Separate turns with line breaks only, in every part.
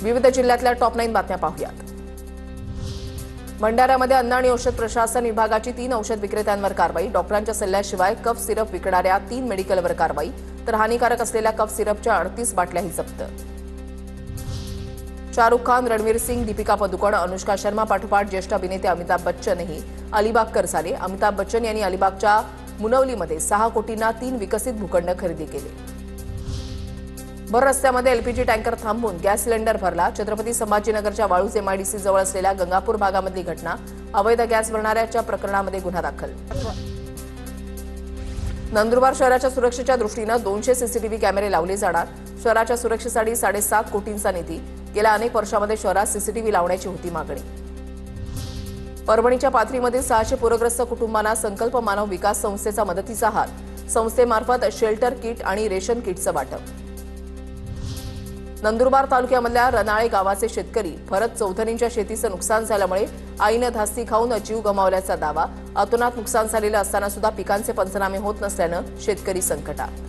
विविध जिल्ह्यातल्या टॉप 9 बातम्या पाहूयात। भंडाऱ्यामध्ये अन्न आणि औषध प्रशासन विभागाची 3 औषध विक्रेत्यांवर कारवाई। डॉक्टरांच्या सल्ल्याशिवाय कफ सिरप विकणाऱ्या 3 मेडिकलवर कारवाई, तर हानिकारक असलेल्या कफ सिरपच्या 38 बाटल्याही जप्त। शाहरुख खान, रणवीर सिंग, दीपिका पदुकोण, अनुष्का शर्मा पाठोपाठ ज्येष्ठ अभिनेते अमिताभ बच्चनही अलिबागकर झाले। अमिताभ बच्चन यांनी अलिबागच्या मुनवलीमध्ये 6 कोटींना 3 विकसित भूखंड खरेदी केले। भर रस्त्यामध्ये एलपीजी टँकर थांबवून गॅस सिलेंडर भरला। छत्रपती संभाजीनगरच्या वाळूज एमआयडीसी जवळ असलेल्या गंगापूर भागामधली घटना। अवैध गॅस भरणाऱ्याच्या प्रकरणामध्ये गुन्हा दाखल। नंदुरबार शहराच्या सुरक्षेच्या दृष्टीनं 200 सीसीटीव्ही कॅमेरे लावले जाणार। शहराच्या सुरक्षेसाठी 7.5 कोटींचा निधी। गेल्या अनेक वर्षांमध्ये शहरात सीसीटीव्ही लावण्याची होती मागणी। परभणीच्या पाथरीमध्ये 600 पूरग्रस्त कुटुंबांना संकल्प मानव विकास संस्थेचा मदतीचा हात। संस्थेमार्फत शेल्टर किट आणि रेशन किटचं वाटप। नंदुरबार तालुक्यामधल्या रनाळे गावाचे शेतकरी भरत चौधरींच्या शेतीचं नुकसान झाल्यामुळे आईनं धास्ती खाऊन जीव गमावल्याचा दावा। अतोनात नुकसान झालेलं असताना सुद्धा पिकांचे पंचनामे होत नसल्यानं शेतकरी संकटात।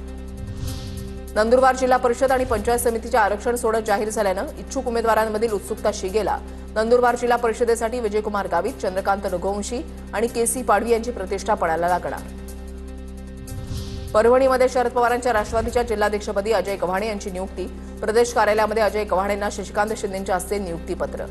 नंदुरबार जिल्हा परिषद आणि पंचायत समितीच्या आरक्षण सोडत जाहीर झाल्यानं इच्छुक उमेदवारांमधील उत्सुकता शिगेला। नंदुरबार जिल्हा परिषदेसाठी विजयकुमार गावित, चंद्रकांत रघुवंशी आणि केसी पाडवी यांची प्रतिष्ठा पणाला लागणार। परभणीमध्ये शरद पवारांच्या राष्ट्रवादीच्या जिल्हाध्यक्षपदी अजय गव्हाणे यांची नियुक्ती। प्रदेश कार्यालयामध्ये अजय गव्हाणेंना शशिकांत शिंदेंच्या हस्ते नियुक्तीपत्र।